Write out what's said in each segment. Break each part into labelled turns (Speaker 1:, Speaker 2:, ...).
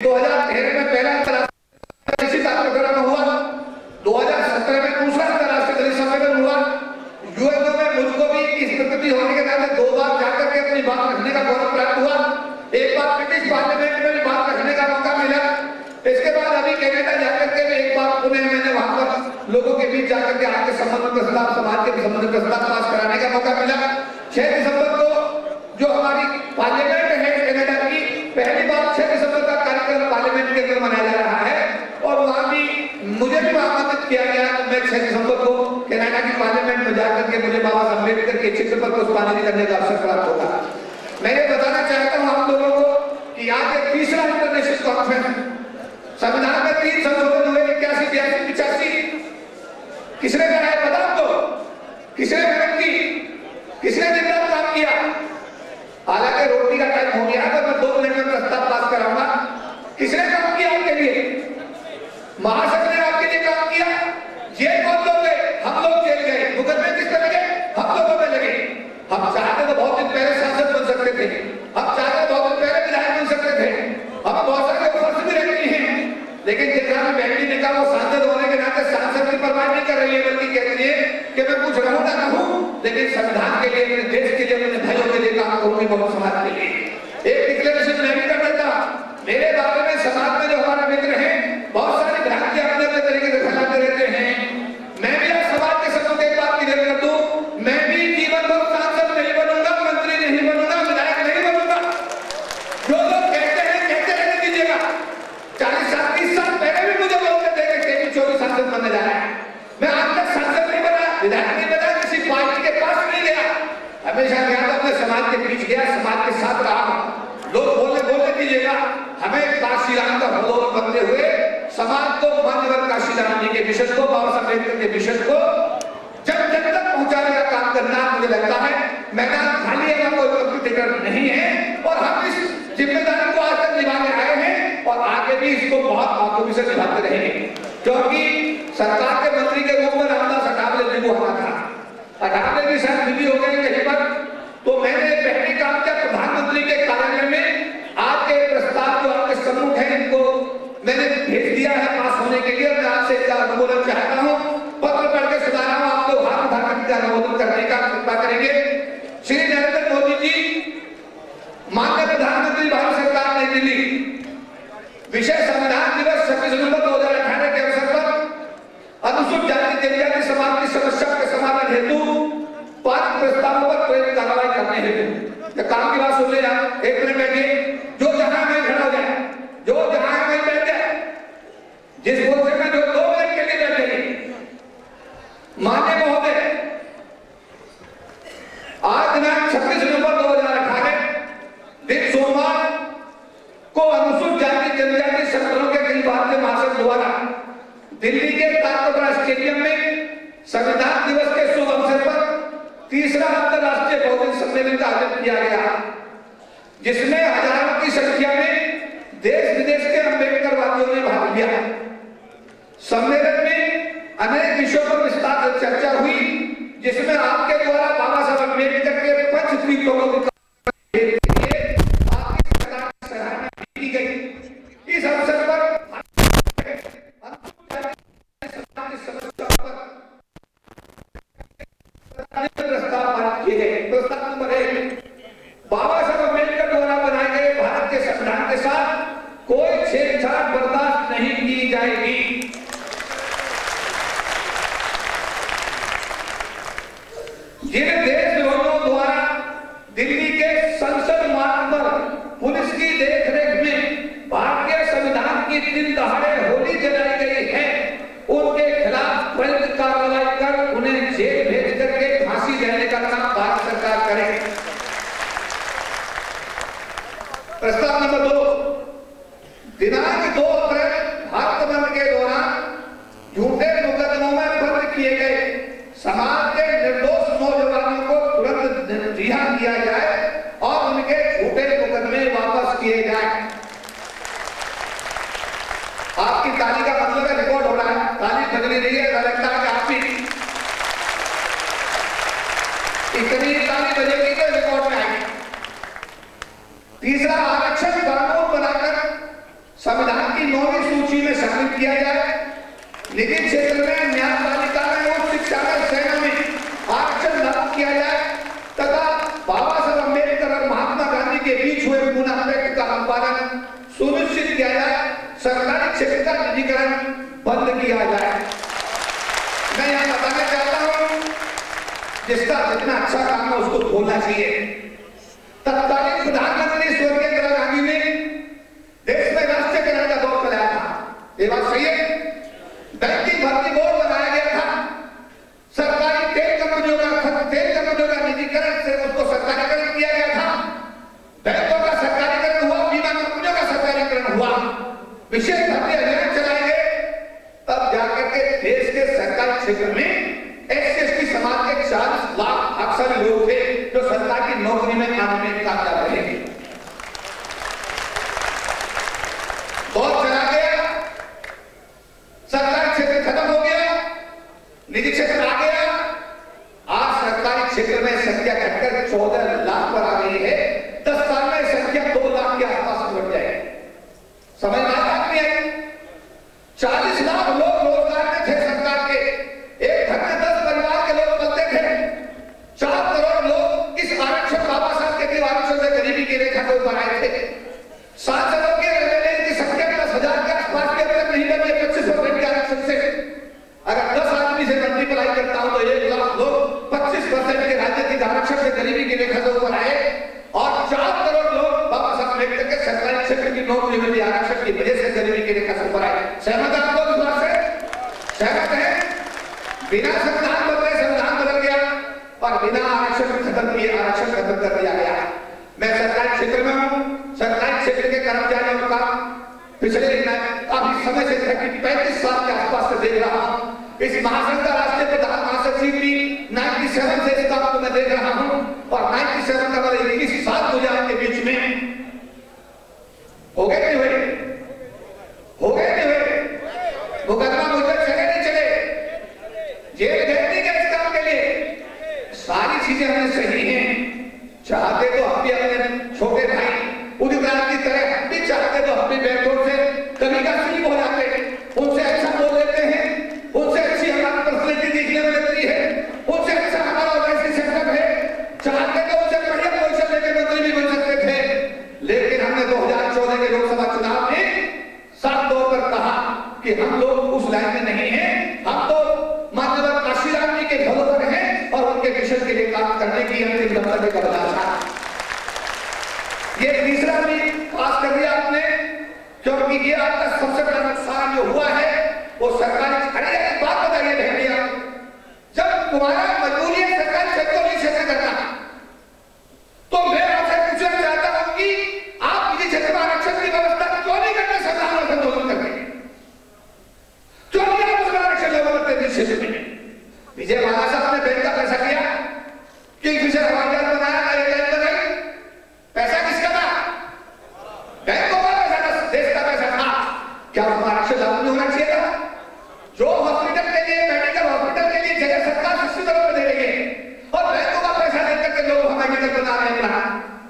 Speaker 1: 2013 में पहला अंतर्राष्ट्रीय कार्यक्रम हुआ, 2017 में दूसरा अंतर्राष्ट्रीय दलित सम्मेलन हुआ। यूएनओ में मुझको भी इस प्रकृति होने के नाते 2 बार जाकर के अपनी बात रखने का गौरव प्राप्त हुआ। एक बार ब्रिटिश पार्लियामेंट में भी बात रखने का मौका मिला। इसके बाद अभी कनाडा जाकर के एक बार पुणे मैंने वहां पर लोगों के बीच जाकर के आके संबंध प्रस्ताव, समाज के संबंध प्रस्ताव पास कराने का मौका मिला। 6 दिसंबर को जो हमारी पार्लियामेंट है कनाडा की, पहली बार 6 दिसंबर का कार्यक्रम पार्लियामेंट के अंदर मनाया जा रहा है और वहां भी मुझे भी आमंत्रित किया गया। तो मैं 6 दिसंबर को कनाडा की पार्लियामेंट में जाकर के मुझे बाबा साहब अम्बेडकर के चित्र पर पुष्पांजलि करने का अवसर प्राप्त होगा। मैं ये बताना चाहता हूं आप लोगों को कि आज एक तीसरा इंटरनेशनल कॉन्फ्रेंस, संविधान में 3 संशोधन हुए, 81, 82, 85। किसने कराया पता आपको? किसने मेहनत की? किसने दिन रात काम किया? हालांकि रोटी का टाइम हो गया है, मैं 2 मिनट में प्रस्ताव पास कराऊंगा। किसने काम किया आपके लिए? महासचिव ने आपके लिए काम किया। ये कौन लोग गए? हम लोग जेल गए। मुकदमे किस पे लगे? हम लोगों पे लगे। हम चाहते तो बहुत दिन पहले सांसद बन सकते थे, हम चाहते तो बहुत दिन पहले विधायक बन सकते थे, हमें बहुत सारे ऑफर्स भी रहती हैं, लेकिन जितना भी बैठी ने कहा वो सांसद होने के नाते सांसद की परवाह नहीं कर रही है, बल्कि कहती है कि मैं कुछ रहूं ना कहूं, लेकिन संविधान के लिए, अपने देश के लिए, अपने भाइयों के लिए काम करूंगी, बहुत समाज के लिए। एक डिक्लेरेशन मैं भी कर देता। मेरे बारे में समाज में जो हमारा मित्र है, बहुत सारी भ्रांतियां अपने अपने तरीके से फैलाते रहते हैं। मैं भी आज समाज के सबको एक बात क्लियर कर दूं, मैं भी जीवन भर सांसद नहीं बनूंगा, मंत्री नहीं बनूंगा, विधायक नहीं बनूंगा। जो लोग कहते हैं कहते रहने दीजिएगा। 40 साल 30 साल पहले भी मुझे बोलते थे कि केवल 24 सांसद बनने जा रहा है। मैं आज तक सांसद नहीं बना, विधायक नहीं बना, किसी पार्टी के पास नहीं गया। हमेशा गया तो अपने समाज के बीच गया, समाज के साथ रहा। लोग बोलने दीजिएगा। हमें काशीराम का भगवान बनते हुए समाज को, मान्यवर काशीराम जी के मिशन को, बाबा साहब अम्बेडकर के मिशन को जन जन तक पहुंचाने का काम करना मुझे लगता है। मैदान खाली है, कोई टिकट नहीं है और हम इस जिम्मेदारी को आज तक निभाने आए हैं और आगे भी इसको बहुत बाखूबी से निभाते रहेंगे। क्योंकि सरकार के मंत्री के रूप में रामदास अठावले जी को आना था, अठावले जी शायद बिजी हो गए कहीं पर, तो मैंने पहले काम किया प्रधानमंत्री के कार्यालय में। आज के प्रस्ताव जो आपके सम्मुख है, इनको मैंने भेज दिया है पास होने के लिए। मैं आपसे इसका अनुमोदन चाहता हूं, पत्र पढ़ के सुना रहा हूं, आप लोग हाथ उठाकर इसका अनुमोदन करने का कृपा करेंगे। श्री नरेंद्र मोदी जी, माननीय प्रधानमंत्री भारत सरकार नई दिल्ली, विषय संविधान दिवस 26 नवंबर 2018 के अवसर पर अनुसूचित जाति जनजाति समाज की समस्या के समाधान हेतु 5 प्रस्तावों पर त्वरित कार्रवाई करने हेतु। काम की बात सुन ले, 1 मिनट बैठिए। जो जहां में खड़ा हो जाए, जो जहां है वहीं बैठ जाए, जिस पोर्शन में जो 2 मिनट के लिए बैठेंगे। माननीय महोदय, आज दिनांक 26 नवंबर 2018 दिन सोमवार को अनुसूचित जाति जनजाति संगठनों के अखिल भारतीय महासंघ द्वारा दिल्ली के तालकटोरा स्टेडियम में संविधान दिवस के शुभ अवसर पर तीसरा अंतर्राष्ट्रीय बहुजन सम्मेलन का आयोजन किया गया, जिसमें हजारों की संख्या में देश विदेश के अम्बेडकरवादियों ने भाग लिया। सम्मेलन में अनेक विषयों पर विस्तार से चर्चा हुई, जिसमें आपके द्वारा बाबा साहब अम्बेडकर के 5 तत्वों को सराहना की गई। इस अवसर पर प्रस्ताव पारित किए गए। प्रस्ताव नंबर 1, बाबा साहब अम्बेडकर द्वारा बनाए गए भारत के संविधान के साथ कोई छेड़छाड़ बर्दाश्त नहीं की जाएगी। जिन देश विरोधियों द्वारा दिल्ली के संसद मार्ग पर पुलिस की देखरेख में भारतीय संविधान की दिन दहाड़े होली जलाई गई है, उनके खिलाफ त्वरित कार्रवाई कर उन्हें जेल भेज करके फांसी देने का काम भारत सरकार करे। प्रस्ताव नंबर 2, दिनांक 2 अप्रैल भारत बंद के दौरान झूठे मुकदमों में बंद किए गए समाज के निर्दोष नौजवानों को तुरंत रिहा किया जाए और उनके झूठे मुकदमे वापस किए जाए। आपकी ताली का मतलब है रिकॉर्ड हो रहा है, ताली बजनी नहीं है, लगता है कि आप भी इतनी ताली बजेगी तो रिकॉर्ड में आएगी। तीसरा, आरक्षण कानून बनाकर संविधान की 9वीं सूची में शामिल किया जाए, निजी क्षेत्र में, न्यायपालिका में और शिक्षा में, सेना में आरक्षण लागू किया जाए तथा बाबा साहब अम्बेडकर और महात्मा गांधी के बीच हुए पुनः पैक्ट का अनुपालन सुनिश्चित किया जाए, सरकारी क्षेत्र का निजीकरण बंद किया जाए। मैं यहां बताना चाहता हूं, जिसका जितना अच्छा काम है उसको बोलना चाहिए। तत्कालीन प्रधानमंत्री स्वर्गीय इंदिरा गांधी ने देश में राष्ट्रीयकरण का दौर चलाया था, ये बात सही है। बैंकिंग भर्ती बोर्ड बनाया गया था, सरकारी तेल कंपनियों का निजीकरण से उसको सरकारीकरण किया गया था, बैंकों का सरकारीकरण हुआ, बीमा कंपनियों का सरकारीकरण हुआ, विशेष भर्ती अभियान चलाए गए, तब जाकर के देश के सरकारी क्षेत्र में एससी समाज के 40 लाख अक्सर लोग थे जो सरकार की नौकरी में आने में कामयाब रहे। दौर चला गया, सरकारी क्षेत्र खत्म हो गया, निजी क्षेत्र आ गया। आज सरकारी क्षेत्र में संख्या घटकर 14 लाख पर आ गई है। 10 साल में संख्या 2 लाख के आसपास बढ़ जाएगी। समझ में नहीं आई? 40 लाख लोग रोजगार में थे सरकार के, एक घर में 10 परिवार के लोग पलते थे। 4 करोड़ लोग इस आरक्षण बाबा साहब के आरक्षण से गरीबी की रेखा के ऊपर आए थे। सांसदों के रेलवे की संख्या 10,000 के आसपास के तक नहीं बनी 25% के आरक्षण से। अगर 10 आदमी से मल्टीप्लाई करता हूं तो 1 लाख लोग 25% के राजनीतिक आरक्षण से गरीबी की रेखा से ऊपर आए और 4 करोड़ लोग बाबा साहब अम्बेडकर के सरकारी क्षेत्र की नौकरी में आरक्षण की वजह से गरीबी की रेखा से ऊपर आए। सहमत है आप लोग इस बात से? सहमत है? बिना संविधान बदले संविधान बदल गया और बिना आरक्षण खत्म किए आरक्षण खत्म कर दिया गया। मैं सरकारी क्षेत्र में हूं, सरकारी क्षेत्र के कर्मचारियों का पिछले काफी समय से 35 साल के आसपास से देख रहा हूं। इस महासंघ का राष्ट्रीय प्रधान महासचिव भी 97 से इस काम को मैं देख रहा हूं और 97 का 21 साल गुजरात के बीच में हो गए नहीं हुए, हो गए नहीं हुए, मुकदमा मुझे चले नहीं चले, जेल गए नहीं गए इस काम के लिए। सारी चीजें हमें सही हैं। चाहते तो हम भी अपने छोटे भाई उदित राज की तरह हम भी चाहते तो हम भी बैठों से कभी का स्लीप हो जाते हैं, उनसे अच्छा बोल लेते हैं, उनसे अच्छी हमारी पर्सनैलिटी देखने में लगती है, उनसे अच्छा हमारा वैसी सेटअप है। चाहते तो उनसे बढ़िया पोजीशन लेकर मंत्री भी बन सकते थे, लेकिन हमने 2014 के लोकसभा चुनाव में साफ तौर पर कहा कि हम लोग उस लाइन में नहीं है, हम तो माननीय काशीराम जी के भलों पर हैं और उनके मिशन के लिए काम करने की अंतिम दफ्तर का बदलाव था। ये तीसरा भी पास कर दिया आपने, क्योंकि ये आपका सबसे बड़ा नुकसान जो हुआ है वो सरकारी। अरे एक बात बताइए भैया, जब तुम्हारा मजबूरी है सरकारी क्षेत्रों में क्षेत्र करना, तो मैं आपसे पूछना चाहता हूं कि आप निजी क्षेत्र में आरक्षण की व्यवस्था क्यों नहीं करते? संविधान में संशोधन करके क्यों नहीं आप उसमें आरक्षण लागू करते निजी क्षेत्र में? विजय माला साहब ने बैंक का पैसा लिया, किंगफिशर हवाई जहाज बनाया, एयरलाइन बनाई, पैसा किसका था? बैंकों का पैसा था, देश का पैसा था। क्या उसमें आरक्षण लागू नहीं होना चाहिए था? जो हॉस्पिटल के लिए, मेडिकल हॉस्पिटल के लिए जगह सरकार 60 दे रही है और बैंकों का पैसा लेकर के लोग मेडिकल बना रहे हैं,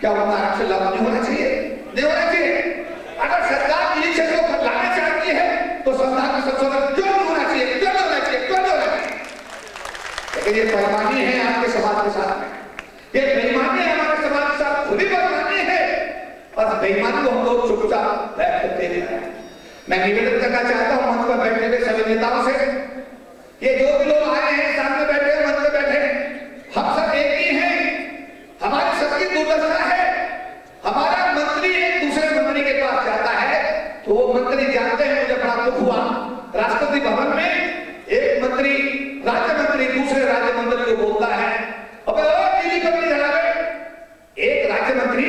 Speaker 1: क्या उसमें आरक्षण लागू नहीं होना चाहिए? नहीं होना चाहिए। अगर सरकार निजी क्षेत्रों को लाना चाहती है तो संविधान में संशोधन क्यों नहीं होना चाहिए? क्यों नहीं होना चाहिए? क्यों नहीं होना चाहिए? लेकिन ये बेईमानी है आपके समाज के साथ में, ये बेईमानी है हमारे समाज के साथ, खुद ही बेईमानी है और बेईमानी को हम लोग चुपचाप बैठ कर देख रहे हैं। मैं निवेदन करना चाहता हूं मंच पर बैठे हुए सभी नेताओं से, ये जो भी लोग आए हैं सामने बैठे हैं, मंच पर बैठे, हम सब एक ही हैं। हमारी सबकी दुर्दशा है। हमारा मंत्री एक दूसरे मंत्री के पास जाता है तो वो मंत्री जानते हैं, मुझे बड़ा दुख हुआ, राष्ट्रपति भवन में एक मंत्री, राज्य मंत्री दूसरे राज्य मंत्री को बोलता है, अबे दिल्ली पत्नी धरावे। एक राज्य मंत्री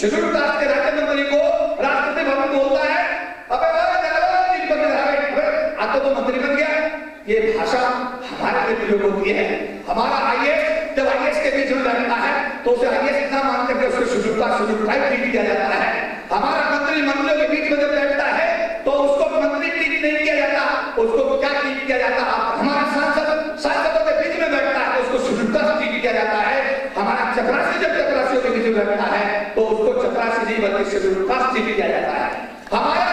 Speaker 1: शेड्यूल कास्ट के राज्य मंत्री को राष्ट्रपति भवन बोलता है, अबे दिल्ली पत्नी धरावे। आता तो मंत्री बन गया। ये भाषा हमारे लिए प्रयोग होती है। हमारा आईएएस जब आईएएस के बीच में बैठता है तो उसे आईएएस ना मान करके उसको शेड्यूल कास्ट ट्रीट किया जाता है। हमारा मंत्री मंत्रियों के बीच में जब बैठता है तो उसको मंत्री ट्रीट नहीं किया जाता, उसको क्या ट्रीट किया जाता? हमारा सांसदों के बीच में बैठता है तो उसको शेड्यूल कास्ट ट्रीट किया जाता है। हमारा चपरासी जब चपरासियों के बीच में बैठता है तो उसको चपरासी नहीं बल्कि शेड्यूल कास्ट ट्रीट किया जाता है। हमारा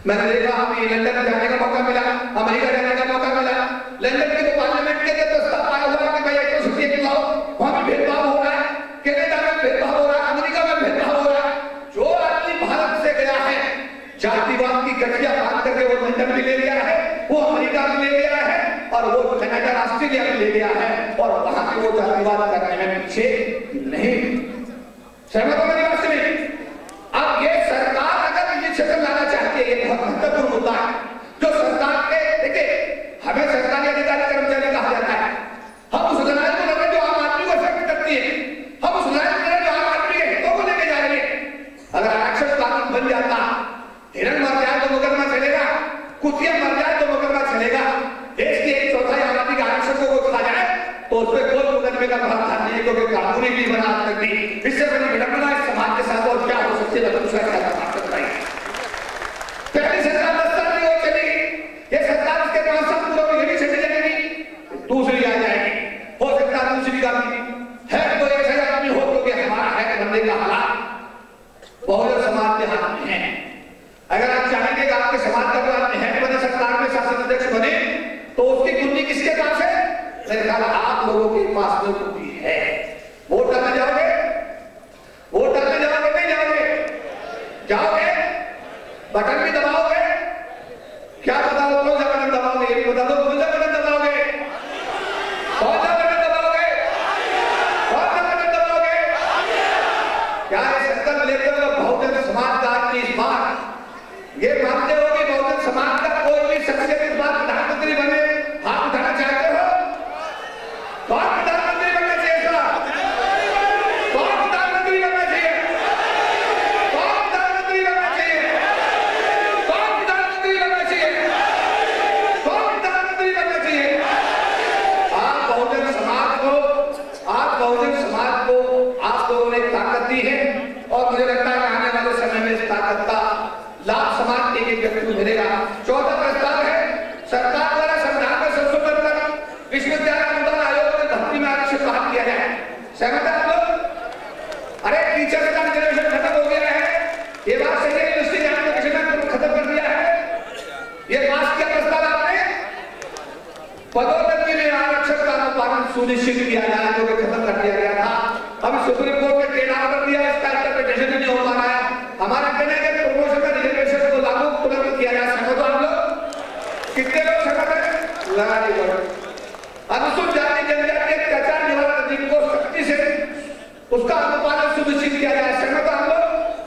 Speaker 1: मैंने देखा हमें लंदन जाने का मौका मिला, अमेरिका जाने का मौका मिला। लंदन की तो पार्लियामेंट के अंदर प्रस्ताव आया हुआ है कि भाई एक तो छुट्टी लाओ, वहां भी भेदभाव हो रहा है, कनाडा में भेदभाव हो रहा है, अमेरिका में भेदभाव हो रहा है। जो आदमी भारत से गया है जातिवाद की गठिया बांध करके वो लंदन भी ले गया है, वो अमेरिका भी ले गया है और वो कनाडा ऑस्ट्रेलिया भी ले गया है और वहां पे वो जातिवाद करने में पीछे नहीं। सहमत हो मेरी बात से? अब ये सरकार अगर ये क्षेत्र लाना चाहती है, ये बहुत महत्वपूर्ण मुद्दा है जो सरकार के, देखिए हमें सरकारी अधिकारी कर्मचारी कहा जाता है, हम उस लड़ाई को लड़े जो आम आदमी को अफेक्ट करती है, हम उस लड़ाई को लड़े जो आम आदमी के हितों को लेके जा रही है। अगर आरक्षण कानून बन जाता, हिरण मर जाए तो मुकदमा चलेगा, कुतिया मर जाए तो मुकदमा चलेगा, देश की 1/4 आबादी के आरक्षण को खा जाए तो उस पर कोई मुकदमे का प्रावधान नहीं, क्योंकि कानूनी भी बना सकती। इससे बड़ी विडंबना इस समाज के साथ और क्या हो सकती है? दूसरा क्या सकता है? पहली सरकार 10 साल नहीं हो चलेगी, ये सरकार उसके 5 साल पूरा भी नहीं चली जाएगी, दूसरी आ जाएगी, हो सकता है दूसरी का भी है तो 1000 आदमी हो, क्योंकि हमारा है बनने का हालात बहुजन समाज के हाथ में है। अगर आप चाहेंगे कि आपके समाज का कोई है बने, सरकार में शासन अध्यक्ष बने, तो उसकी कुंजी किसके पास है? मेरे ख्याल आप लोगों के पास में कुंजी है। वोट डालने जाओगे? वोट डालने जाओगे? नहीं जाओगे? जाओगे? बटन भी दबाओगे? क्या बताओ कौन सा बटन दबाओगे? ये भी बता दो कौन सा बटन दबाओगे? कौन सा बटन दबाओगे? कौन सा बटन दबाओगे? क्या ये संकल्प लेते हो बहुजन समाज का आदमी इस बार ये मानते हो कि बहुजन समाज का कोई भी शख्सियत इस बार प्रधानमंत्री बने, हाथ उठाना चाहते हो? कौन प्रधानमंत्री बनना चाहिए? कौन प्रधानमंत्री बनना चाहिए? कौन प्रधानमंत्री बनना चाहिए? कौन प्रधानमंत्री बनना चाहिए? कौन प्रधानमंत्री बनना चाहिए? आप बहुजन समाज को आप लोगों ने ताकत दी है और मुझे लगता है आने वाले समय में इस ताकत का लाभ समाज के एक व्यक्ति को मिलेगा। चौथा प्रस्ताव है सरकार द्वारा संविधान में संशोधन कर विश्वविद्यालय अनुदान आयोग में भर्ती में आरक्षण बहाल किया जाए। सहमत है आप लोग? अरे टीचर का रिजर्वेशन खत्म हो गया है, ये बात सही है, यूनिवर्सिटी एजुकेशन खत्म कर दिया है, ये पास किया प्रस्ताव आपने। पदोन्नति में आरक्षण का अनुपालन सुनिश्चित किया जाए, जो कि खत्म कर दिया गया था। अभी सुप्रीम कोर्ट ने टेन ऑर्डर दिया, इसका इंटरप्रिटेशन नहीं हो पा रहा है। हमारा कहना है कि प्रमोशन का रिजर्वेशन को लागू तुरंत किया जाए। सहमत हो आप लोग? कितने लोग सहमत हैं? लगा दीजिए। अनुसूचित जाति जनजाति अत्याचार निवारण अधिनियम को सख्ती से उसका अनुपालन सुनिश्चित किया जाए। सहमत